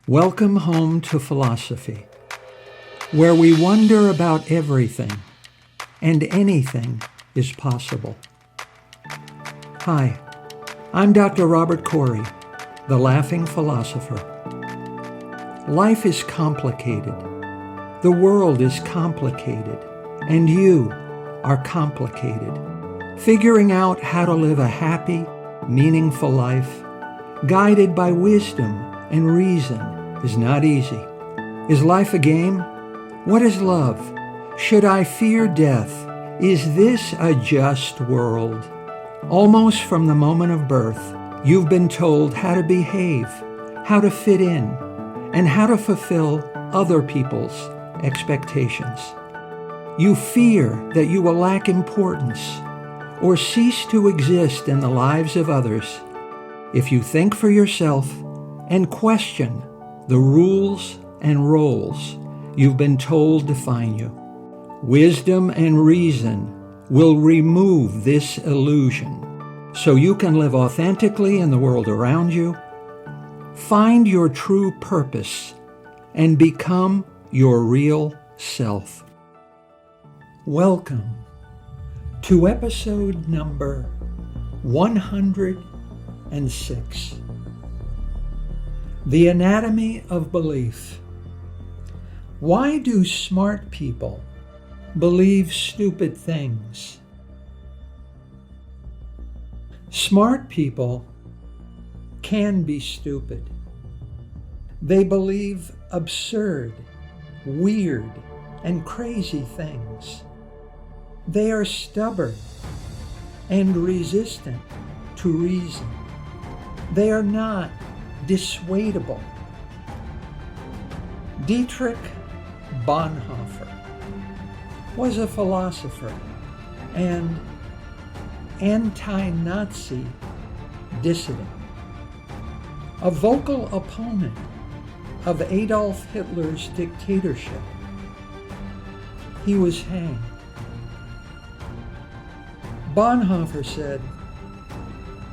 Welcome home to philosophy, where we wonder about everything and anything is possible. Hi, I'm Dr. Robert Corey, the Laughing Philosopher. Life is complicated. The world is complicated, and you are complicated. Figuring out how to live a happy, meaningful life, guided by wisdom and reason, is not easy. Is life a game? What is love? Should I fear death? Is this a just world? Almost from the moment of birth, you've been told how to behave, how to fit in, and how to fulfill other people's expectations. You fear that you will lack importance or cease to exist in the lives of others if you think for yourself and question the rules and roles you've been told define you. Wisdom and reason will remove this illusion so you can live authentically in the world around you, find your true purpose, and become your real self. Welcome to episode number 106. The Anatomy of Belief. Why do smart people believe stupid things? Smart people can be stupid. They believe absurd, weird, and crazy things. They are stubborn and resistant to reason. They are not dissuadable. Dietrich Bonhoeffer was a philosopher and anti-Nazi dissident, a vocal opponent of Adolf Hitler's dictatorship. He was hanged. Bonhoeffer said,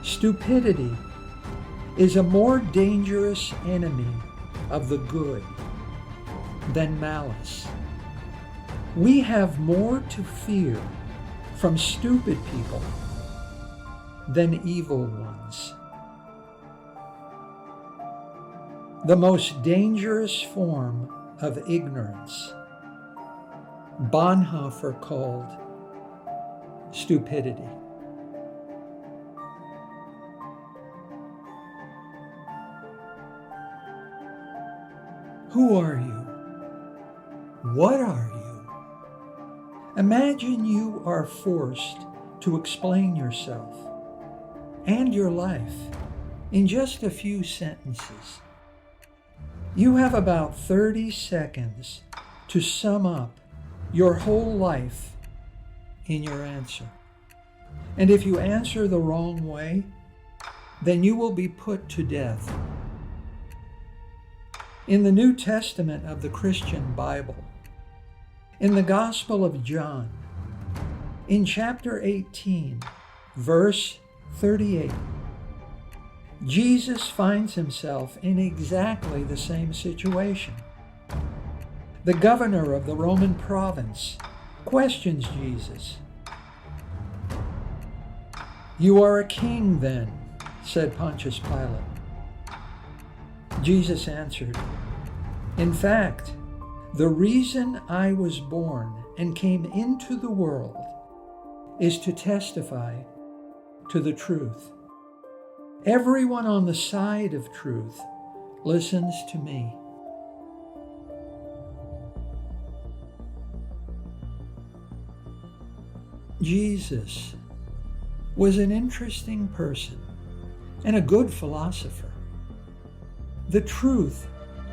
"Stupidity is a more dangerous enemy of the good than malice. We have more to fear from stupid people than evil ones." The most dangerous form of ignorance, Bonhoeffer called stupidity. Who are you? What are you? Imagine you are forced to explain yourself and your life in just a few sentences. You have about 30 seconds to sum up your whole life in your answer. And if you answer the wrong way, then you will be put to death. In the New Testament of the Christian Bible, in the Gospel of John, in chapter 18, verse 38, Jesus finds himself in exactly the same situation. The governor of the Roman province questions Jesus. "You are a king then," said Pontius Pilate. Jesus answered, "In fact, the reason I was born and came into the world is to testify to the truth. Everyone on the side of truth listens to me." Jesus was an interesting person and a good philosopher. The truth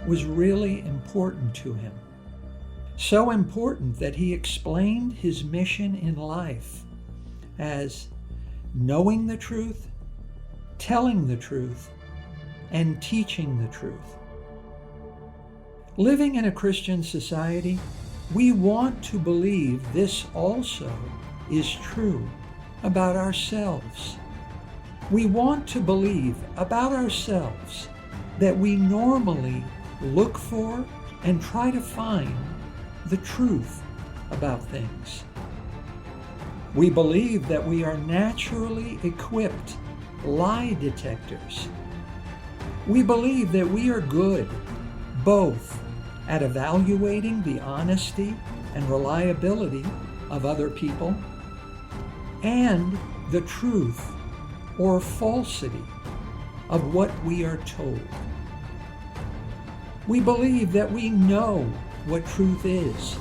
was really important to him. So important that he explained his mission in life as knowing the truth, telling the truth, and teaching the truth. Living in a Christian society, we want to believe this also is true about ourselves. We want to believe about ourselves that we normally look for and try to find the truth about things. We believe that we are naturally equipped lie detectors. We believe that we are good both at evaluating the honesty and reliability of other people and the truth or falsity of what we are told. We believe that we know what truth is,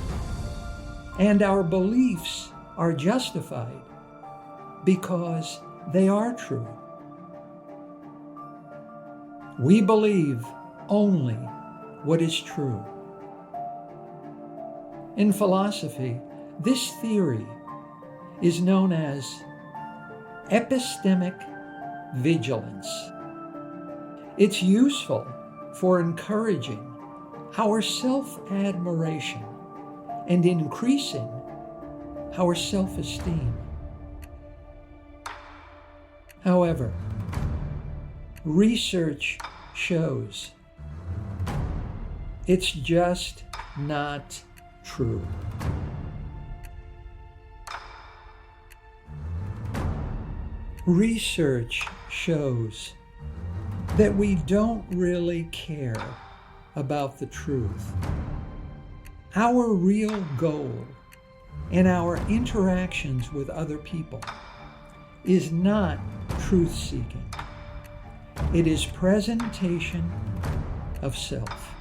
and our beliefs are justified because they are true. We believe only what is true. In philosophy, this theory is known as epistemic vigilance. It's useful for encouraging our self-admiration and increasing our self-esteem. However, research shows it's just not true. Research shows that we don't really care about the truth. Our real goal in our interactions with other people is not truth-seeking. It is presentation of self.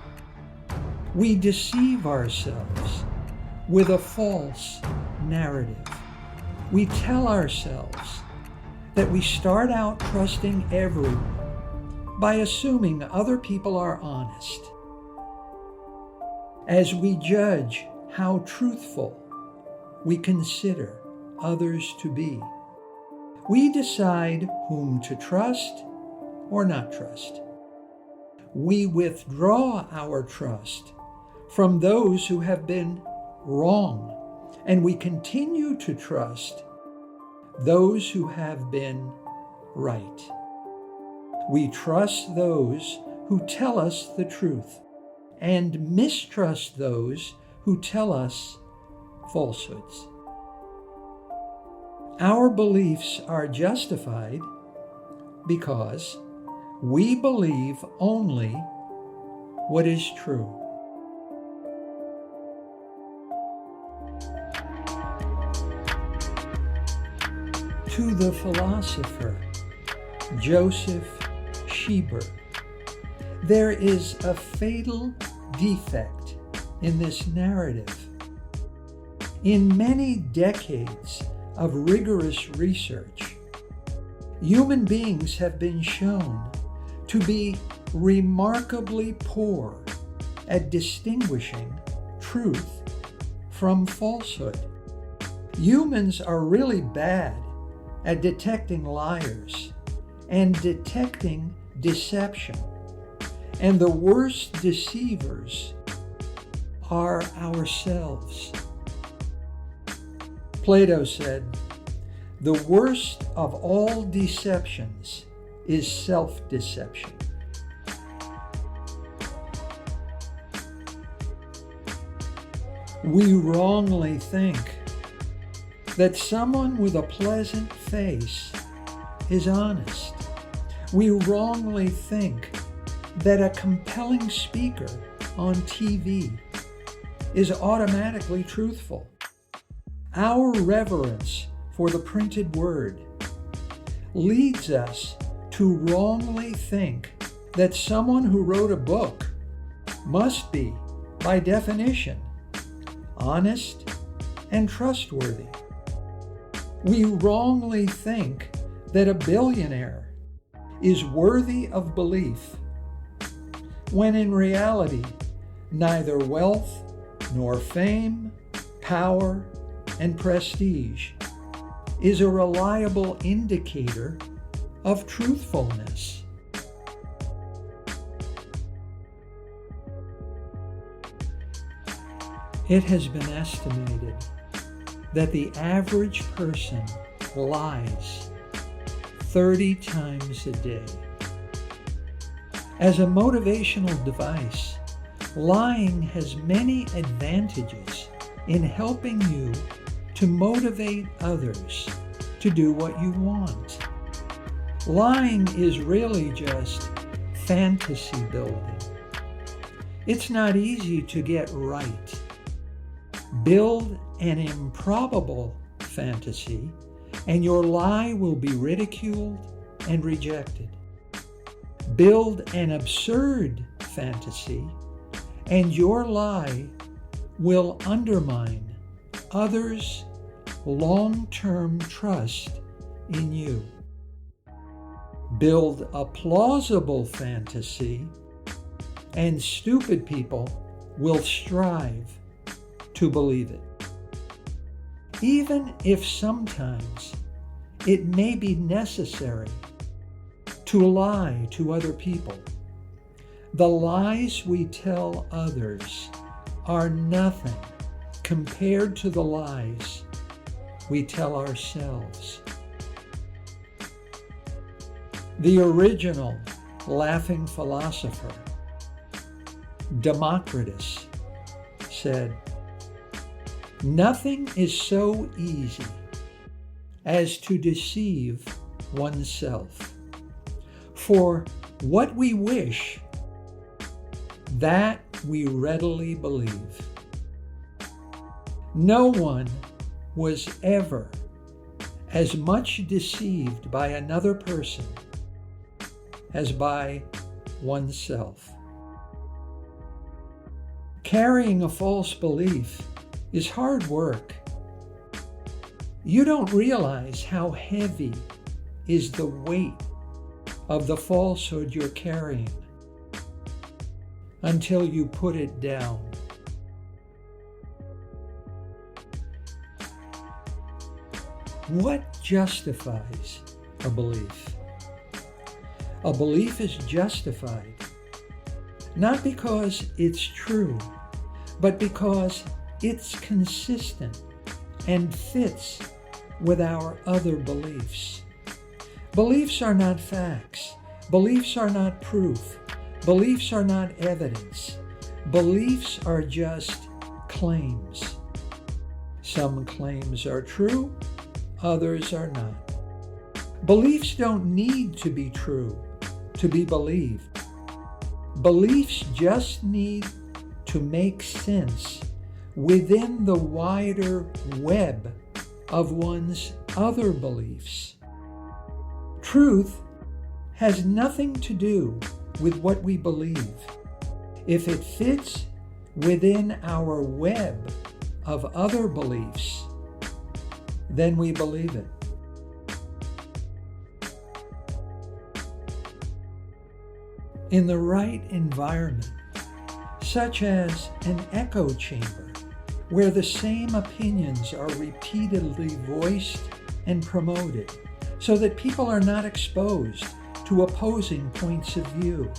We deceive ourselves with a false narrative. We tell ourselves that we start out trusting everyone by assuming other people are honest. As we judge how truthful we consider others to be, we decide whom to trust or not trust. We withdraw our trust from those who have been wrong, and we continue to trust those who have been right. We trust those who tell us the truth and mistrust those who tell us falsehoods. Our beliefs are justified because we believe only what is true. To the philosopher Joseph Schieber, there is a fatal defect in this narrative. In many decades of rigorous research, human beings have been shown to be remarkably poor at distinguishing truth from falsehood. Humans are really bad at detecting liars and detecting deception. And the worst deceivers are ourselves. Plato said, "The worst of all deceptions is self-deception." We wrongly think that someone with a pleasant face is honest. We wrongly think that a compelling speaker on TV is automatically truthful. Our reverence for the printed word leads us to wrongly think that someone who wrote a book must be, by definition, honest and trustworthy. We wrongly think that a billionaire is worthy of belief, when in reality, neither wealth nor fame, power, and prestige is a reliable indicator of truthfulness. It has been estimated that the average person lies 30 times a day. As a motivational device, Lying has many advantages in helping you to motivate others to do what you want. Lying is really just fantasy building. It's not easy to get right. Build an improbable fantasy, and your lie will be ridiculed and rejected. Build an absurd fantasy, and your lie will undermine others' long-term trust in you. Build a plausible fantasy, and stupid people will strive to believe it. Even if sometimes it may be necessary to lie to other people, the lies we tell others are nothing compared to the lies we tell ourselves. The original laughing philosopher, Democritus, said, "Nothing is so easy as to deceive oneself. For what we wish, that we readily believe." No one was ever as much deceived by another person as by oneself. Carrying a false belief is hard work. You don't realize how heavy is the weight of the falsehood you're carrying until you put it down. What justifies a belief? A belief is justified not because it's true, but because it's consistent and fits with our other beliefs. Beliefs are not facts. Beliefs are not proof. Beliefs are not evidence. Beliefs are just claims. Some claims are true, others are not. Beliefs don't need to be true to be believed. Beliefs just need to make sense within the wider web of one's other beliefs. Truth has nothing to do with what we believe. If it fits within our web of other beliefs, then we believe it. In the right environment, such as an echo chamber, where the same opinions are repeatedly voiced and promoted, so that people are not exposed to opposing points of view.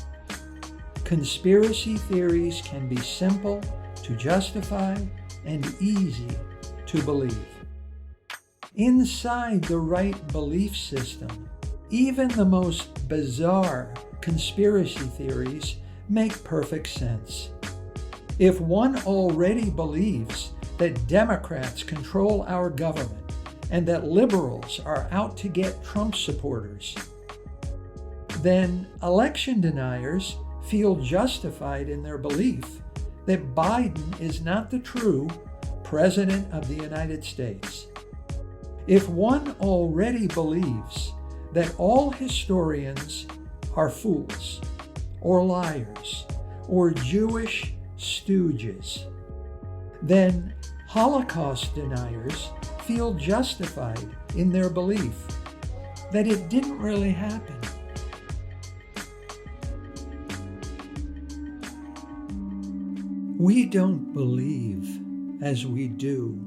Conspiracy theories can be simple to justify and easy to believe. Inside the right belief system, even the most bizarre conspiracy theories make perfect sense. If one already believes that Democrats control our government and that liberals are out to get Trump supporters, then election deniers feel justified in their belief that Biden is not the true President of the United States. If one already believes that all historians are fools, or liars, or Jewish stooges, then Holocaust deniers feel justified in their belief that it didn't really happen. We don't believe as we do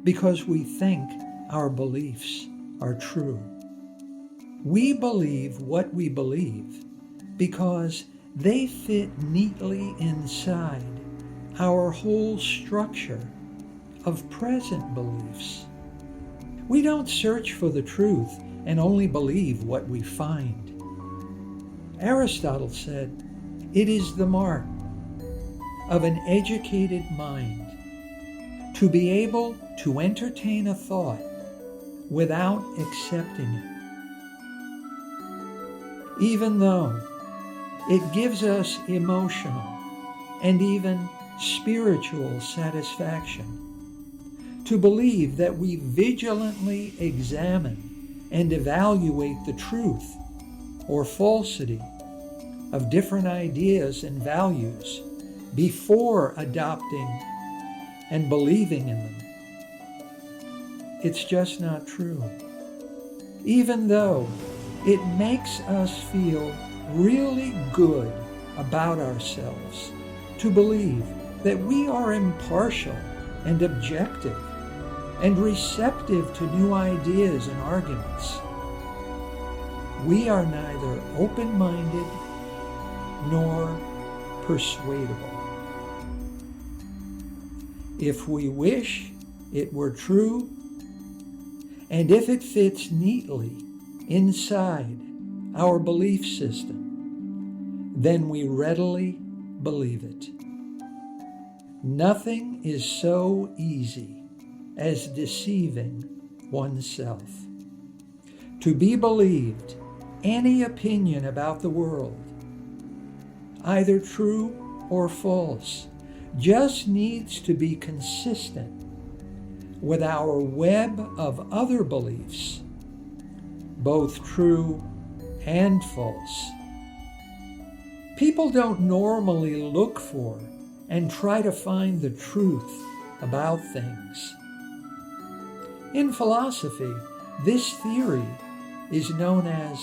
because we think our beliefs are true. We believe what we believe because they fit neatly inside our whole structure of present beliefs. We don't search for the truth and only believe what we find. Aristotle said, "It is the mark of an educated mind to be able to entertain a thought without accepting it, even though it gives us emotional and even spiritual satisfaction, to believe that we vigilantly examine and evaluate the truth or falsity of different ideas and values before adopting and believing in them. It's just not true. Even though it makes us feel really good about ourselves to believe that we are impartial and objective and receptive to new ideas and arguments, we are neither open-minded nor persuadable. If we wish it were true, and if it fits neatly inside our belief system, then we readily believe it. Nothing is so easy as deceiving oneself. To be believed, any opinion about the world, either true or false, just needs to be consistent with our web of other beliefs, both true and false. People don't normally look for and try to find the truth about things. In philosophy, this theory is known as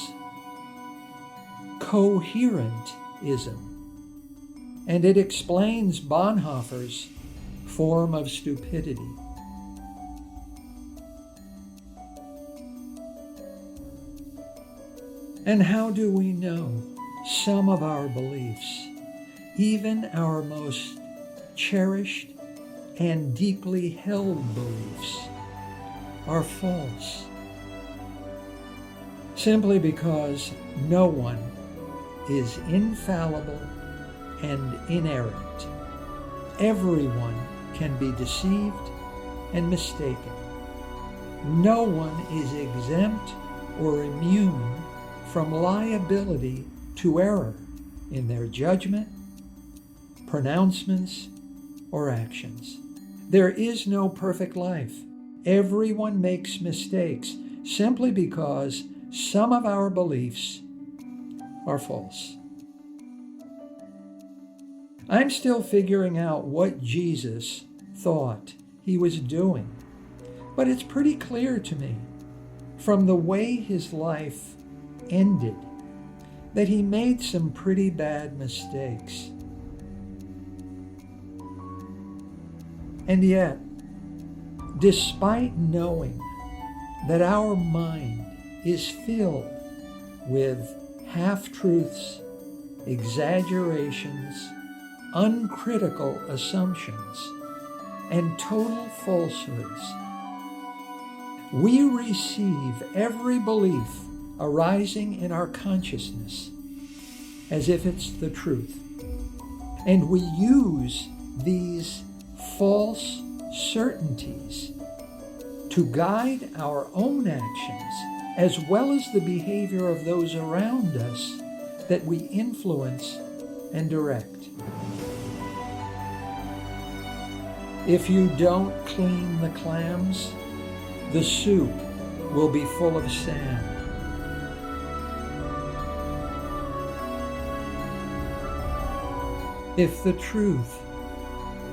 coherentism, and it explains Bonhoeffer's form of stupidity. And how do we know some of our beliefs, even our most cherished and deeply held beliefs, are false? Simply because no one is infallible and inerrant. Everyone can be deceived and mistaken. No one is exempt or immune from liability to error in their judgment, pronouncements, or actions. There is no perfect life. Everyone makes mistakes simply because some of our beliefs are false. I'm still figuring out what Jesus thought he was doing, but it's pretty clear to me from the way his life ended that he made some pretty bad mistakes. And yet, despite knowing that our mind is filled with half-truths, exaggerations, uncritical assumptions, and total falsehoods, we receive every belief arising in our consciousness as if it's the truth. And we use these false certainties to guide our own actions as well as the behavior of those around us that we influence and direct. If you don't clean the clams, the soup will be full of sand. If the truth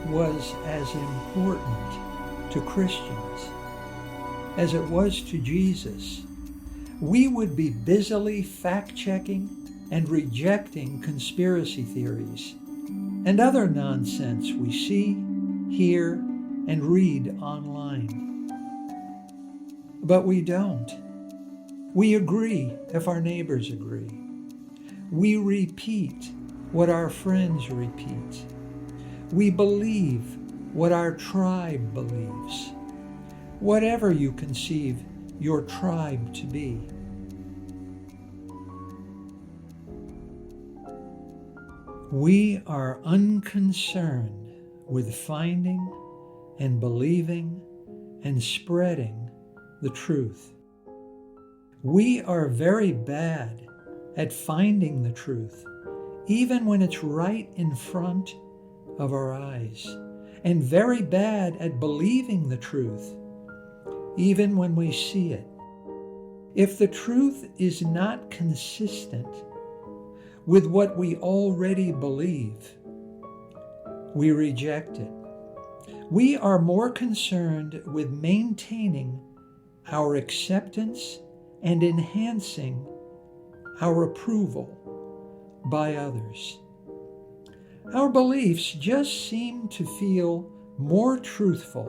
was as important to Christians as it was to Jesus, we would be busily fact-checking and rejecting conspiracy theories and other nonsense we see, hear, and read online. But we don't. We agree if our neighbors agree. We repeat what our friends repeat. We believe what our tribe believes, whatever you conceive your tribe to be. We are unconcerned with finding and believing and spreading the truth. We are very bad at finding the truth, even when it's right in front of our eyes, and very bad at believing the truth, even when we see it. If the truth is not consistent with what we already believe, we reject it. We are more concerned with maintaining our acceptance and enhancing our approval by others. Our beliefs just seem to feel more truthful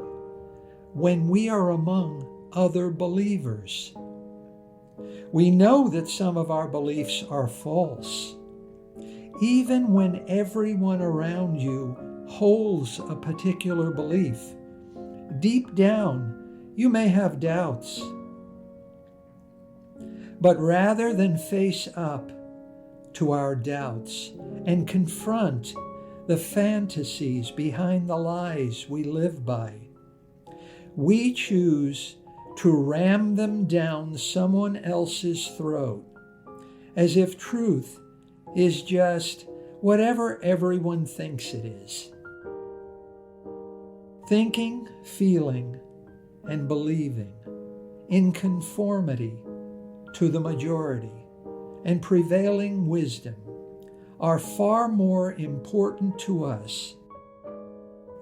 when we are among other believers. We know that some of our beliefs are false, even when everyone around you holds a particular belief. Deep down, you may have doubts. But rather than face up to our doubts and confront the fantasies behind the lies we live by, we choose to ram them down someone else's throat, as if truth is just whatever everyone thinks it is. Thinking, feeling, and believing in conformity to the majority and prevailing wisdom are far more important to us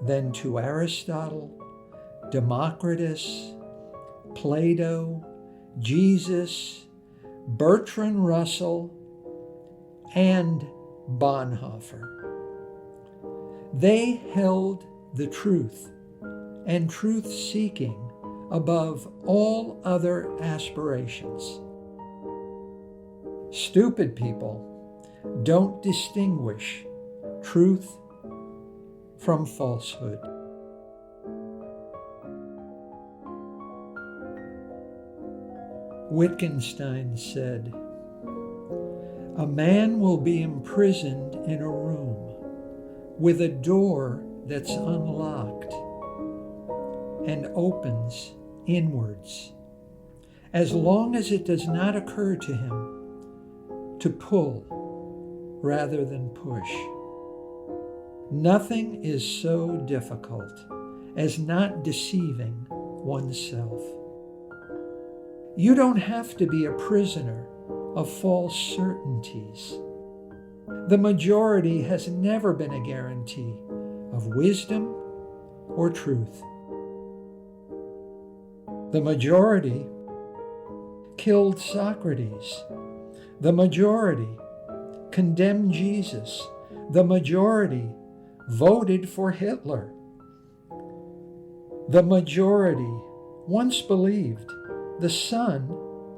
than to Aristotle, Democritus, Plato, Jesus, Bertrand Russell, and Bonhoeffer. They held the truth and truth-seeking above all other aspirations. Stupid people don't distinguish truth from falsehood. Wittgenstein said, "A man will be imprisoned in a room with a door that's unlocked and opens inwards, as long as it does not occur to him to pull rather than push. Nothing is so difficult as not deceiving oneself. You don't have to be a prisoner of false certainties. The majority has never been a guarantee of wisdom or truth. The majority killed Socrates. The majority condemned Jesus. The majority voted for Hitler. The majority once believed the sun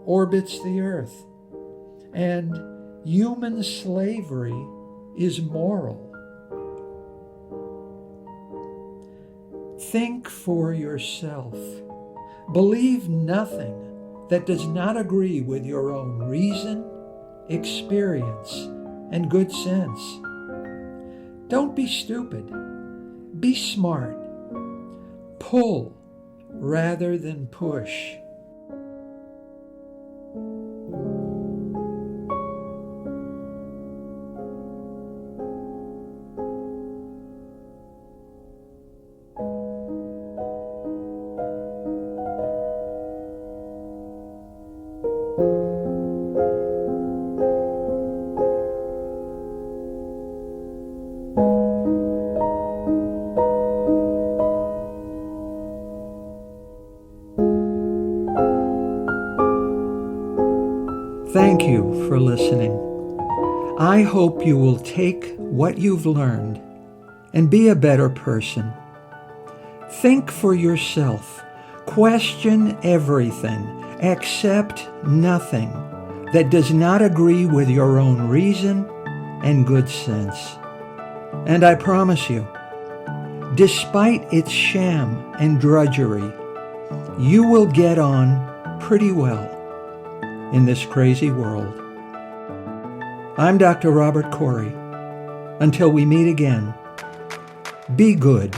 orbits the earth and human slavery is moral. Think for yourself. Believe nothing that does not agree with your own reason, experience, and good sense. Don't be stupid. Be smart. Pull rather than push. Thank you for listening. I hope you will take what you've learned and be a better person. Think for yourself. Question everything. Accept nothing that does not agree with your own reason and good sense. And I promise you, despite its sham and drudgery, you will get on pretty well in this crazy world. I'm Dr. Robert Corey, Until we meet again, be good.